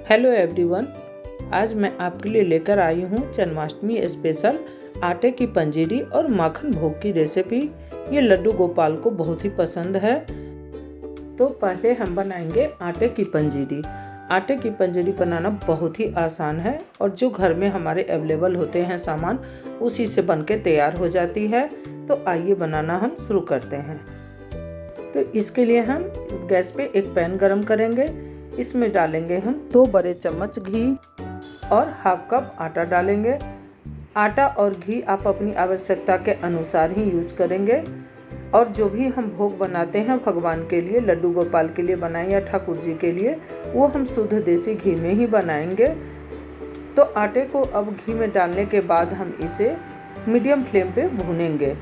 Hello everyone, आज मैं आपके लिए लेकर आई हूँ जन्माष्टमी स्पेशल आटे की पंजीरी और माखन भोग की रेसिपी। ये लड्डू गोपाल को बहुत ही पसंद है। तो पहले हम बनाएंगे आटे की पंजीरी। आटे की पंजीरी बनाना बहुत ही आसान है और जो घर में हमारे अवेलेबल होते हैं सामान, उसी से बनके तैयार हो जाती है। तो आइए बनाना हम शुरू करते हैं। तो इसके लिए हम गैस पे एक पैन गरम करेंगे। इसमें डालेंगे हम 2 बड़े चम्मच घी और हाफ कप आटा डालेंगे। आटा और घी आप अपनी आवश्यकता के अनुसार ही यूज करेंगे। और जो भी हम भोग बनाते हैं भगवान के लिए, लड्डू गोपाल के लिए बनाएं या ठाकुर जी के लिए, वो हम शुद्ध देसी घी में ही बनाएंगे। तो आटे को अब घी में डालने के बाद हम इसे मीडियम फ्लेम पे भूनेंगे।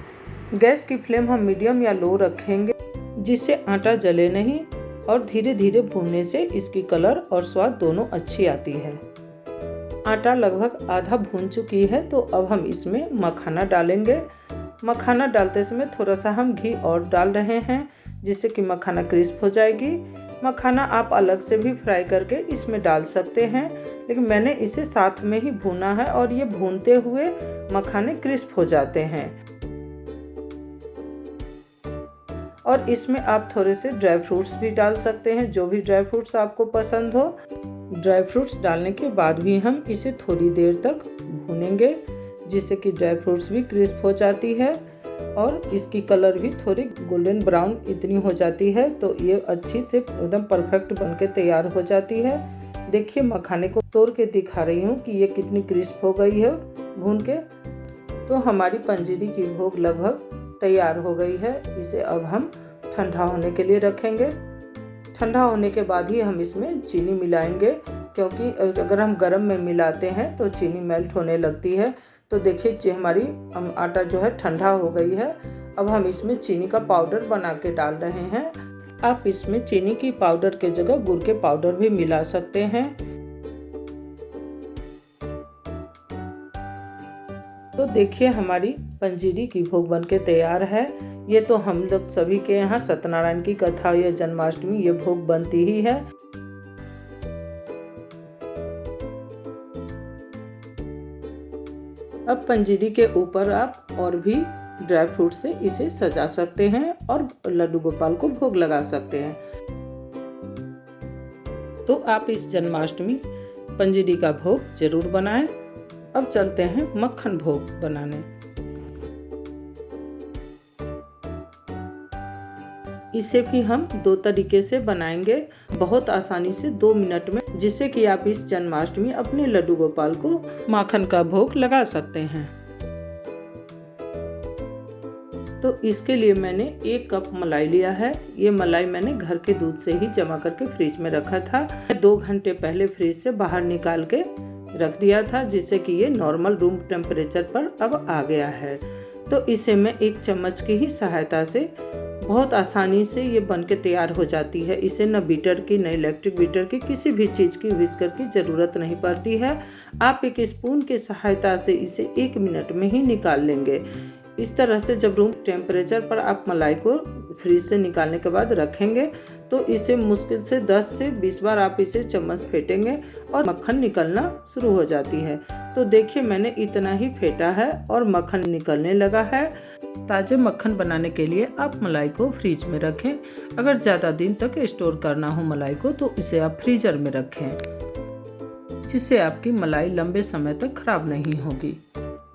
गैस की फ्लेम हम मीडियम या लो रखेंगे, जिससे आटा जले नहीं और धीरे धीरे भूनने से इसकी कलर और स्वाद दोनों अच्छी आती है। आटा लगभग आधा भून चुकी है, तो अब हम इसमें मखाना डालेंगे। मखाना डालते समय थोड़ा सा हम घी और डाल रहे हैं, जिससे कि मखाना क्रिस्प हो जाएगी। मखाना आप अलग से भी फ्राई करके इसमें डाल सकते हैं, लेकिन मैंने इसे साथ में ही भूना है और ये भूनते हुए मखाने क्रिस्प हो जाते हैं। और इसमें आप थोड़े से ड्राई फ्रूट्स भी डाल सकते हैं, जो भी ड्राई फ्रूट्स आपको पसंद हो। ड्राई फ्रूट्स डालने के बाद भी हम इसे थोड़ी देर तक भूनेंगे, जिससे कि ड्राई फ्रूट्स भी क्रिस्प हो जाती है और इसकी कलर भी थोड़ी गोल्डन ब्राउन इतनी हो जाती है, तो ये अच्छी से एकदम परफेक्ट बनके तैयार हो जाती है। देखिए, मखाने को तोड़ के दिखा रही हूँ कि ये कितनी क्रिस्प हो गई है भून के। तो हमारी पंजीरी की भोग लगभग तैयार हो गई है। इसे अब हम ठंडा होने के लिए रखेंगे। ठंडा होने के बाद ही हम इसमें चीनी मिलाएंगे, क्योंकि अगर हम गर्म में मिलाते हैं तो चीनी मेल्ट होने लगती है। तो देखिए, हमारी आटा जो है ठंडा हो गई है। अब हम इसमें चीनी का पाउडर बना के डाल रहे हैं। आप इसमें चीनी की पाउडर के जगह गुड़ के पाउडर भी मिला सकते हैं। तो देखिए, हमारी पंजीरी की भोग बनके तैयार है। ये तो हम लोग सभी के यहाँ सत्यनारायण की कथा या जन्माष्टमी ये भोग बनती ही है। अब पंजीरी के ऊपर आप और भी ड्राई फ्रूट से इसे सजा सकते हैं और लड्डू गोपाल को भोग लगा सकते हैं। तो आप इस जन्माष्टमी पंजीरी का भोग जरूर बनाएं। अब चलते हैं मक्खन भोग बनाने। इसे भी हम 2 तरीके से बनाएंगे, बहुत आसानी से 2 मिनट में, जिससे कि आप इस जन्माष्टमी अपने लड्डू गोपाल को माखन का भोग लगा सकते हैं। तो इसके लिए मैंने 1 कप मलाई लिया है। ये मलाई मैंने घर के दूध से ही जमा करके फ्रिज में रखा था। 2 घंटे पहले फ्रिज से बाहर निकाल के रख दिया था, जिससे कि ये नॉर्मल रूम टेम्परेचर पर अब आ गया है। तो इसे मैं 1 चम्मच की ही सहायता से बहुत आसानी से ये बनके तैयार हो जाती है। इसे न बीटर की, न इलेक्ट्रिक बीटर की, किसी भी चीज़ की व्हिस्कर की ज़रूरत नहीं पड़ती है। आप एक स्पून की सहायता से इसे 1 मिनट में ही निकाल लेंगे। इस तरह से जब रूम टेम्परेचर पर आप मलाई को फ्रिज से निकालने के बाद रखेंगे, तो इसे मुश्किल से 10 से 20 बार आप इसे चम्मच फेंटेंगे और मक्खन निकलना शुरू हो जाती है। तो देखिए, मैंने इतना ही फेंटा है और मक्खन निकलने लगा है। ताज़े मक्खन बनाने के लिए आप मलाई को फ्रिज में रखें। अगर ज़्यादा दिन तक स्टोर करना हो मलाई को, तो इसे आप फ्रीजर में रखें, जिससे आपकी मलाई लंबे समय तक खराब नहीं होगी।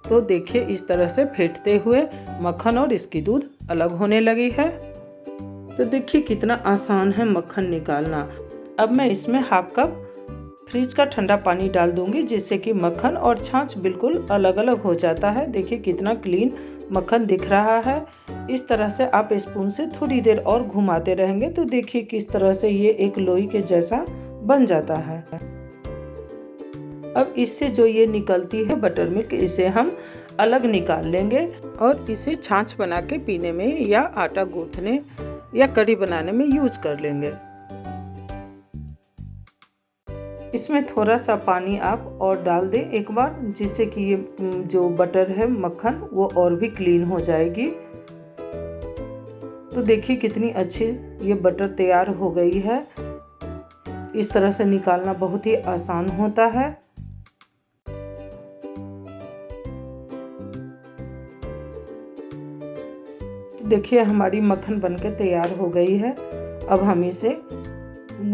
तो देखिए, इस तरह से फेंटते हुए मक्खन और इसकी दूध अलग होने लगी है। तो देखिए कितना आसान है मक्खन निकालना। अब मैं इसमें हाफ कप फ्रिज का ठंडा पानी डाल दूंगी, जिससे कि मक्खन और छाछ बिल्कुल अलग अलग हो जाता है। देखिए कितना क्लीन मक्खन दिख रहा है। इस तरह से आप स्पून से थोड़ी देर और घुमाते रहेंगे, तो देखिए किस तरह से ये एक लोई के जैसा बन जाता है। अब इससे जो ये निकलती है बटर मिल्क, इसे हम अलग निकाल लेंगे और इसे छाछ बना के पीने में या आटा गूंथने या कढ़ी बनाने में यूज कर लेंगे। इसमें थोड़ा सा पानी आप और डाल दें एक बार, जिससे कि ये जो बटर है मक्खन वो और भी क्लीन हो जाएगी। तो देखिए कितनी अच्छी ये बटर तैयार हो गई है। इस तरह से निकालना बहुत ही आसान होता है। तो देखिए हमारी मक्खन बनके तैयार हो गई है। अब हम इसे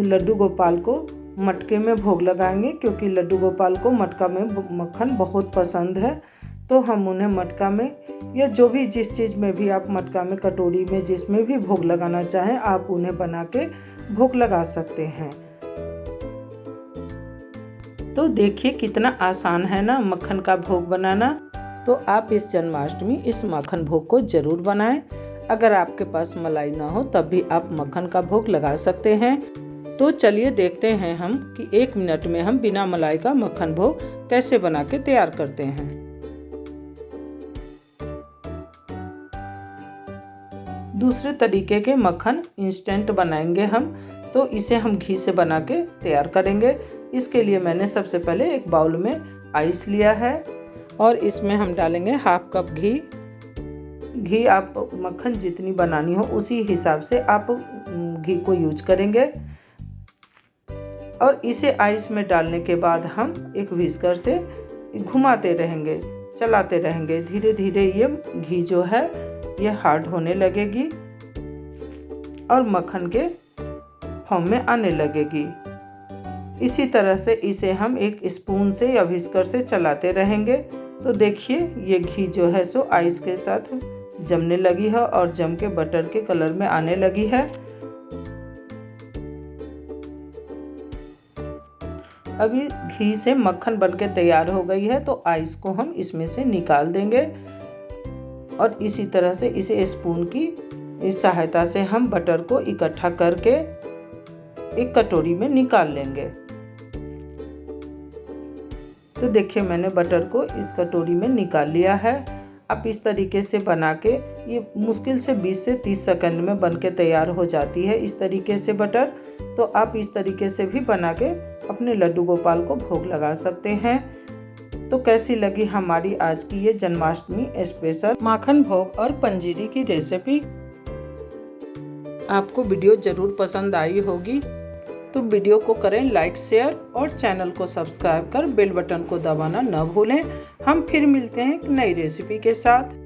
लड्डू गोपाल को मटके में भोग लगाएंगे, क्योंकि लड्डू गोपाल को मटका में मक्खन बहुत पसंद है। तो हम उन्हें मटका में या जो भी जिस चीज़ में भी आप मटका में, कटोरी में, जिसमें भी भोग लगाना चाहें आप उन्हें बना के भोग लगा सकते हैं। तो देखिए कितना आसान है ना मक्खन का भोग बनाना। तो आप इस जन्माष्टमी इस मक्खन भोग को ज़रूर बनाएं। अगर आपके पास मलाई ना हो तब भी आप मक्खन का भोग लगा सकते हैं। तो चलिए देखते हैं हम कि 1 मिनट में हम बिना मलाई का मक्खन भोग कैसे बना के तैयार करते हैं। दूसरे तरीके के मक्खन इंस्टेंट बनाएंगे हम। तो इसे हम घी से बना के तैयार करेंगे। इसके लिए मैंने सबसे पहले एक बाउल में आइस लिया है और इसमें हम डालेंगे हाफ कप घी। घी आप मक्खन जितनी बनानी हो उसी हिसाब से आप घी को यूज करेंगे। और इसे आइस में डालने के बाद हम एक व्हिस्कर से घुमाते रहेंगे, चलाते रहेंगे। धीरे धीरे ये घी जो है ये हार्ड होने लगेगी और मक्खन के फॉर्म में आने लगेगी। इसी तरह से इसे हम एक स्पून से या व्हिस्कर से चलाते रहेंगे। तो देखिए ये घी जो है सो आइस के साथ जमने लगी है और जम के बटर के कलर में आने लगी है। अभी घी से मक्खन बनके तैयार हो गई है। तो आइस को हम इसमें से निकाल देंगे और इसी तरह से इसे स्पून की इस सहायता से हम बटर को इकट्ठा करके एक कटोरी में निकाल लेंगे। तो देखिए मैंने बटर को इस कटोरी में निकाल लिया है। आप इस तरीके से बना के ये मुश्किल से 20 से 30 सेकंड में बनके तैयार हो जाती है इस तरीके से बटर। तो आप इस तरीके से भी बना के अपने लड्डू गोपाल को भोग लगा सकते हैं। तो कैसी लगी हमारी आज की ये जन्माष्टमी स्पेशल माखन भोग और पंजीरी की रेसिपी। आपको वीडियो ज़रूर पसंद आई होगी। तो वीडियो को करें लाइक, शेयर और चैनल को सब्सक्राइब कर बेल बटन को दबाना न भूलें। हम फिर मिलते हैं एक नई रेसिपी के साथ।